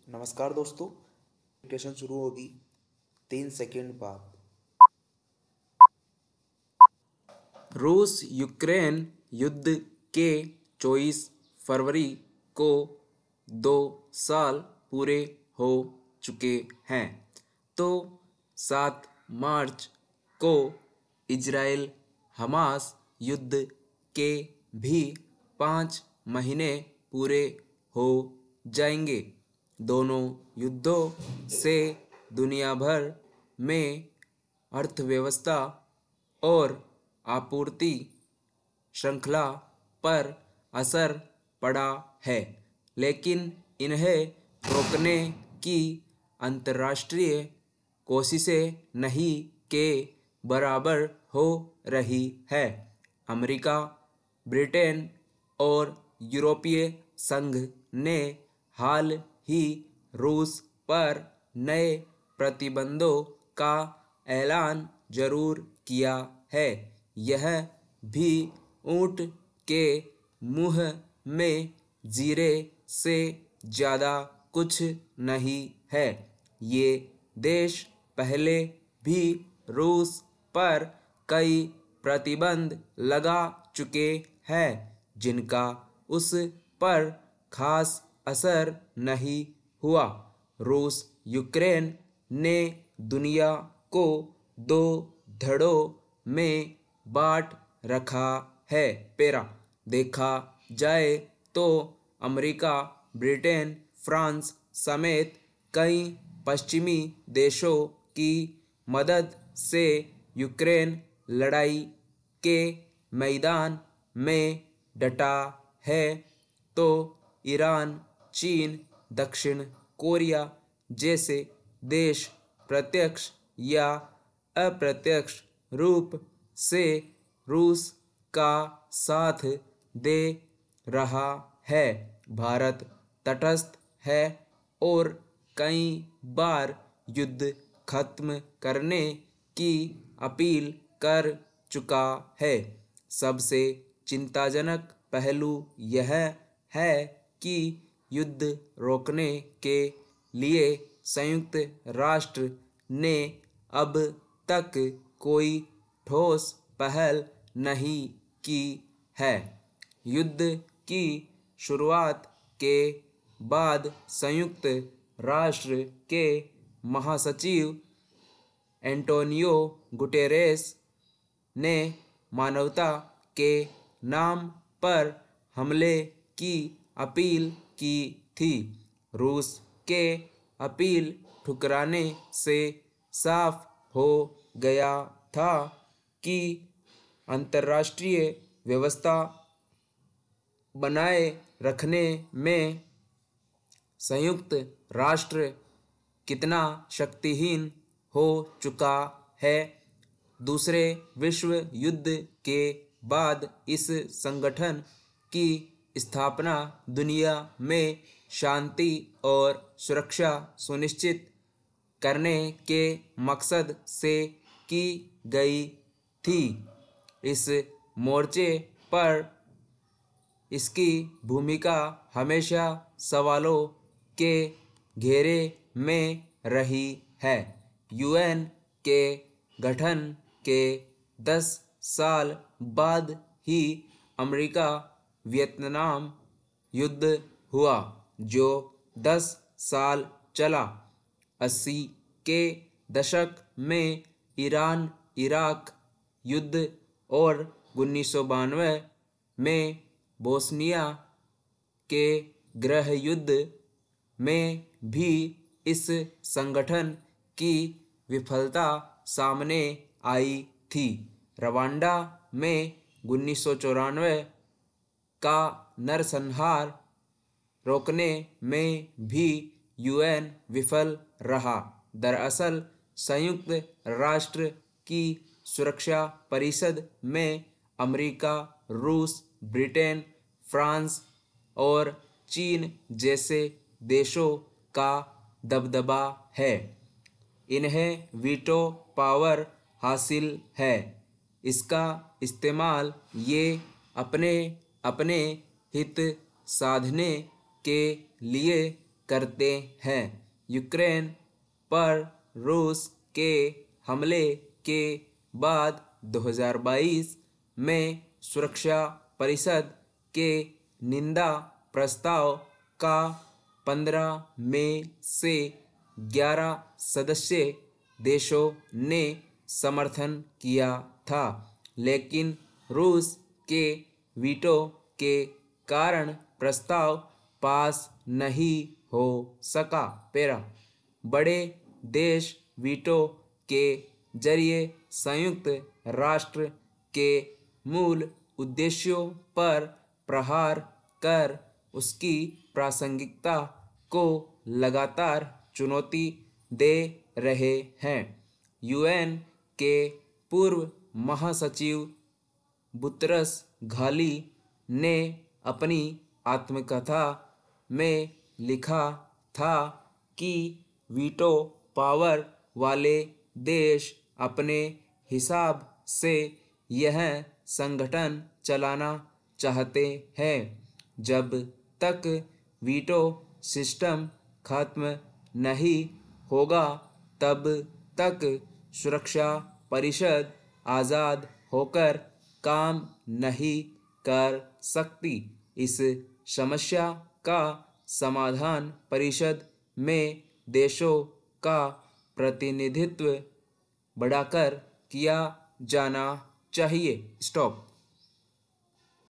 नमस्कार दोस्तों, डिक्टेशन शुरू होगी 3 सेकंड बाद। रूस यूक्रेन युद्ध के 24 फरवरी को 2 साल पूरे हो चुके हैं, तो 7 मार्च को इजराइल हमास युद्ध के भी 5 महीने पूरे हो जाएंगे। दोनों युद्धों से दुनिया भर में अर्थव्यवस्था और आपूर्ति श्रृंखला पर असर पड़ा है, लेकिन इन्हें रोकने की अंतर्राष्ट्रीय कोशिशें नहीं के बराबर हो रही है। अमेरिका, ब्रिटेन और यूरोपीय संघ ने हाल ही रूस पर नए प्रतिबंधों का ऐलान जरूर किया है। यह भी ऊंट के मुंह में जीरे से ज़्यादा कुछ नहीं है। ये देश पहले भी रूस पर कई प्रतिबंध लगा चुके हैं, जिनका उस पर खास असर नहीं हुआ। रूस यूक्रेन ने दुनिया को 2 धड़ों में बांट रखा है। पेरा देखा जाए तो अमेरिका, ब्रिटेन, फ्रांस समेत कई पश्चिमी देशों की मदद से यूक्रेन लड़ाई के मैदान में डटा है, तो ईरान, चीन, दक्षिण कोरिया जैसे देश प्रत्यक्ष या अप्रत्यक्ष रूप से रूस का साथ दे रहा है। भारत तटस्थ है और कई बार युद्ध खत्म करने की अपील कर चुका है। सबसे चिंताजनक पहलू यह है कि युद्ध रोकने के लिए संयुक्त राष्ट्र ने अब तक कोई ठोस पहल नहीं की है। युद्ध की शुरुआत के बाद संयुक्त राष्ट्र के महासचिव एंटोनियो गुटेरेस ने मानवता के नाम पर हमले की अपील की थी। रूस के अपील ठुकराने से साफ हो गया था कि अंतर्राष्ट्रीय व्यवस्था बनाए रखने में संयुक्त राष्ट्र कितना शक्तिहीन हो चुका है। दूसरे विश्व युद्ध के बाद इस संगठन की स्थापना दुनिया में शांति और सुरक्षा सुनिश्चित करने के मकसद से की गई थी। इस मोर्चे पर इसकी भूमिका हमेशा सवालों के घेरे में रही है। यूएन के गठन के 10 साल बाद ही अमेरिका वियतनाम युद्ध हुआ, जो 10 साल चला। 80 के दशक में ईरान इराक युद्ध और 1992 में बोस्निया के गृह युद्ध में भी इस संगठन की विफलता सामने आई थी। रवांडा में 1994 का नरसंहार रोकने में भी यूएन विफल रहा। दरअसल संयुक्त राष्ट्र की सुरक्षा परिषद में अमेरिका, रूस, ब्रिटेन, फ्रांस और चीन जैसे देशों का दबदबा है। इन्हें वीटो पावर हासिल है। इसका इस्तेमाल ये अपने अपने हित साधने के लिए करते हैं। यूक्रेन पर रूस के हमले के बाद 2022 में सुरक्षा परिषद के निंदा प्रस्ताव का 15 में से 11 सदस्य देशों ने समर्थन किया था, लेकिन रूस के वीटो के कारण प्रस्ताव पास नहीं हो सका। बड़े देश वीटो के जरिए संयुक्त राष्ट्र के मूल उद्देश्यों पर प्रहार कर उसकी प्रासंगिकता को लगातार चुनौती दे रहे हैं। यूएन के पूर्व महासचिव बुतरस घाली ने अपनी आत्मकथा में लिखा था कि वीटो पावर वाले देश अपने हिसाब से यह संगठन चलाना चाहते हैं। जब तक वीटो सिस्टम खत्म नहीं होगा तब तक सुरक्षा परिषद आज़ाद होकर काम नहीं कर सकती। इस समस्या का समाधान परिषद में देशों का प्रतिनिधित्व बढ़ाकर किया जाना चाहिए। स्टॉप।